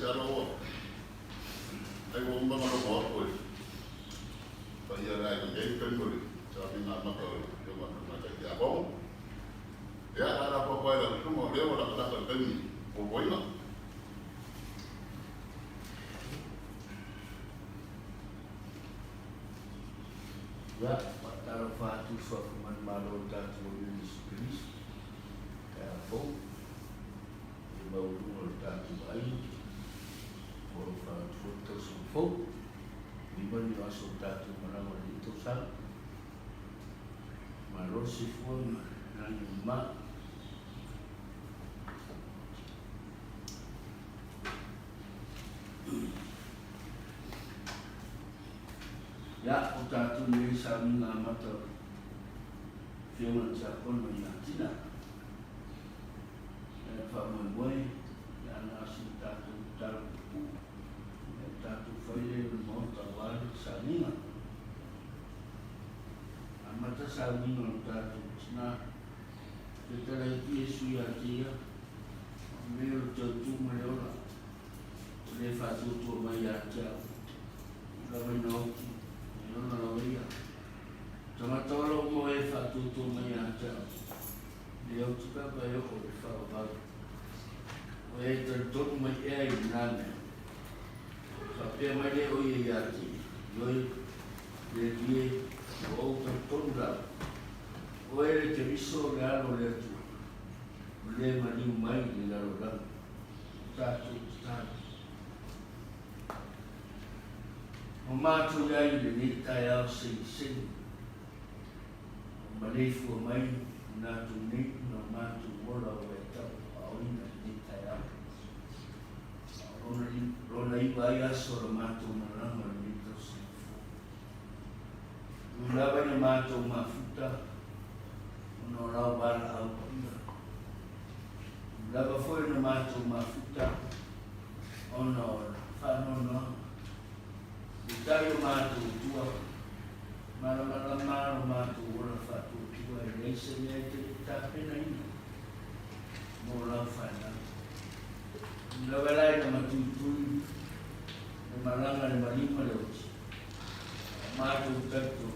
siaro ai wo mba no mo ko pa ia rai ko ai kan ko sa mi na ma ko yo ma ma ta ya bo ya ara ko ko la ko mo le wala ka ka kan ni ko ko ina ya mataro fatu so man malo tatu Yesus Kristus ka fo e mau lu tatu ai o fa foto so fo di mani aso tatu mana itu sal malo si fo na ma ya o tatu ni sa minga mata fiona sa kon ni atina e fa mo boy ya na si tatu tatu tatu foi mo trabalho sa minga amata sa minga tatu na tetara Yesu ya tia meu tatu maior le fa tudo mai ya tia vai não non lo veia. Tama tolo mo e fa tutto mai ata. Dio tuka ba yo ko fa ba. O e tutto mai e nane. Fa pe mai le o ye yati. Yo le die o tutto da. O e te viso galo le tu. Le mani mai le galo da. Tatu tatu. O mātou iai le ni tai au sei. O malefu o mai, nātou ni, no mātou wola o e tau, au ina ni tai au. Rona iwa ai aso ra mātou marama ni tau sei fu. Ulawa ni mātou mafuta, ono rau wala au ina. Ulawa foi na mātou mafuta, ono whanono, Itayo mātou tua, mara mātou ora whātou tua, e reisa mea te tāpena ina, mō rau whaina. Nawelai na matutui, na maranga na marima leuti, mātou kato,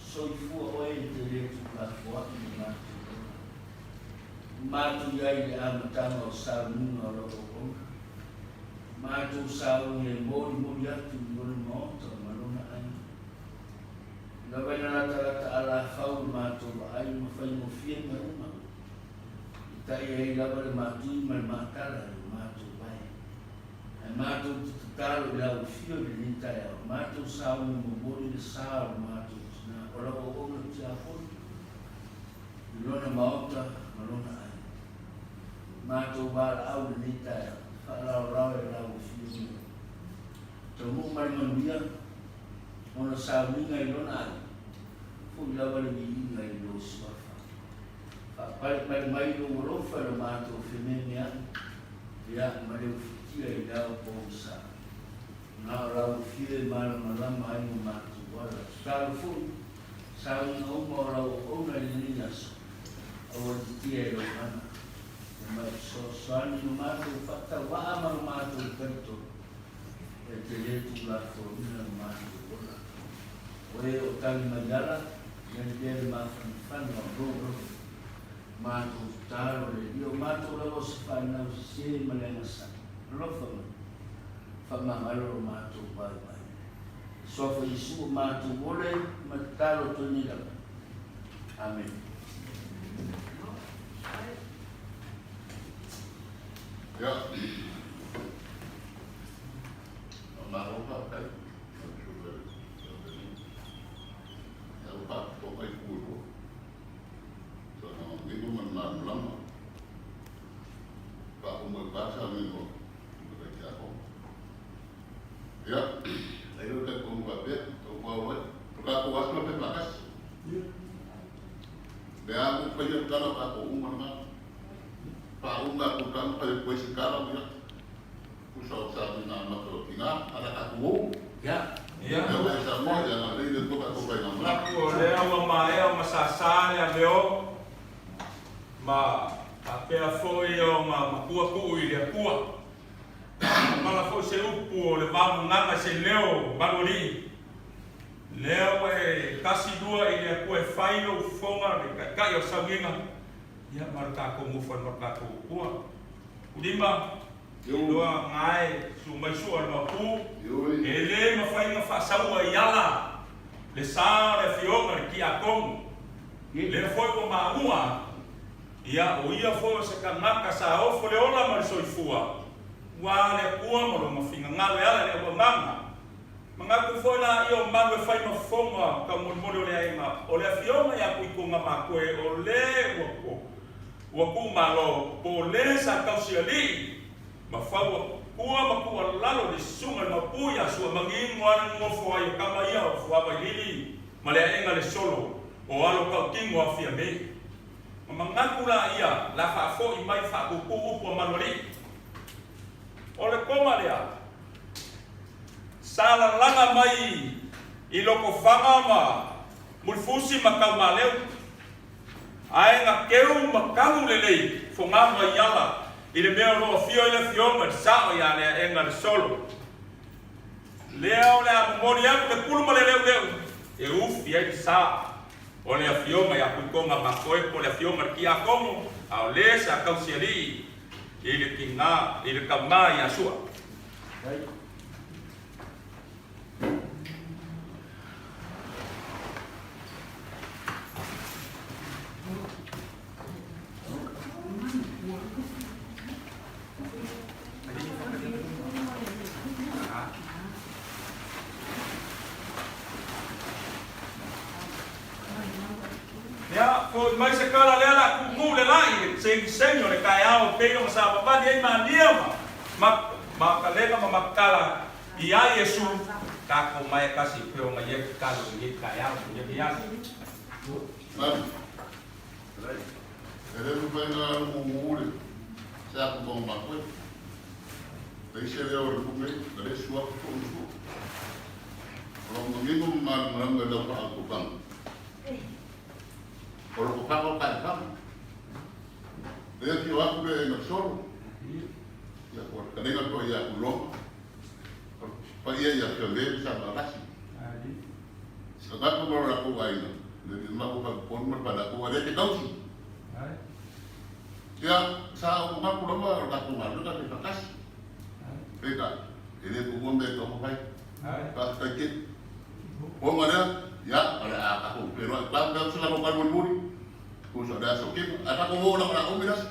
soifua oe te retu ka whaki na mātou. Mātou iai le amatanga o sāunga o roko konga. Mātou sāu e mōri atu mōri maota marona ai. Nawai na rata ala whau mātou ai mawhai mo fia me uma. I tai ei lawa le mātou i mai mātara i mātou vai. E mātou tutaro i lau fio le nitai au. Mātou sāu e mōri le sāu mātou tina. Ora o onga ti a honi. I lona maota marona ai. Mātou wāra au le nitai au. Rau e rau fiu. Tau mo mai manuia, ona sa minga I lona ai. Fu lawa le minga I lo swafa. Pai mai lo rofa le mato femenia. Ya mai o fitia I lau ponsa. Na rau fiu mala malama ai mo mato wala. Tau fu sa una uma rau ona I ninas. Awa titia lo mana. Mai soani no mātou whata wāma no mātou kato e te letu la whorina no mātou ora. O e o tali mai ala, nani bere māwhani whanu a roro, mātou tāro le rio, mātou lawa se whanau se malenga sa. Rofa mai, whamangalo o mātou bai mai. Sofa Isu o mātou ole, matalo toni lama. Amen. Ya, mahu pakai, ya lupa pakai kudu, so itu menarik lama. Pak umur bahasa minggu, bekerja apa? Ya, ayo kita kumpulan dia, kumpulan, kalau wasma terbatas, dia aku kerja kalau aku umur mana. Paunga kutang pada pois sekarang ya, usah sabi na mato tinga, ada aku. Ya. Ya, ya sama jangan ada itu aku pengen. Laku le ama mai o masasale a leo ma a pe foi o ma kua ku I le kua. mala fo se upu o le vau nganga se leo balori. Leo e kasi dua i le kue whaino ufonga le kai o sawinga. Ia maraka ko mufa maraka ko ua. Udima, dua ngai su mai su al mapu. E le ma whainga whasaua iala. Le sa le fionga le ki a kongu. Le foi ko maua. Ia o ia foi se kanaka sa ofo le ola ma le soifua. Wa le kua mo lo mafinga ngalo ala le o manga. Mangaku foi na io mango fai ma fonga ka mo mo le ainga. O le fionga ya ku ko ma ko e o le wo ko malo po le sa kausiali. Ma fau kua ma kua lalo le sunga ma puya su mangi ngwana ngo fo ai kama ia fo ba lili. Ma le ainga le solo o alo ka kingo afia me. Mangaku la ia la fa fo i mai fa ku ku po manoli. O le koma lea. Sala langa mai i loko whanga ma mulfusi makau leu. Ai ngā keu makamu lelei fo ngā mai yala i le mea roa fio i le fionga sao ia lea enga le solo. Lea o lea mori aku le kuluma le leu e ufi ai sa o lea fionga ia kukonga makoe po lea fionga ki a kongo au le sa kausiali i le kinga i le kama ia sua. Ya, ko mai se kala lela ku le lai se senyo le kai ao pe no sa pa di ma niema ma kalega ma makala i ai Yesu ka ko mai ka si pe o mai e ka lo ni kai ao ni ya. Mami. Ele não vai na mure. Se a com uma coisa. Deixa ele o comer, deixa o outro com Kalau mengibu menang dalam Al-Quran. Kalau bukan kan, dia kiwak be nasor, ya kuat. Kadang aku ya ulong, pagi ya kembali sama nasi. Sekarang aku baru aku kain, jadi mak aku pun pada aku ada kita sih. Ya saya aku mak aku lama aku malu kan kita kasih. Beda, ini aku pun beda aku baik. Pas kecil. Oh mana? Ya, ada aku. Pero kalau sudah mau muli, aku sudah sokip. Ada aku mau nak aku miras.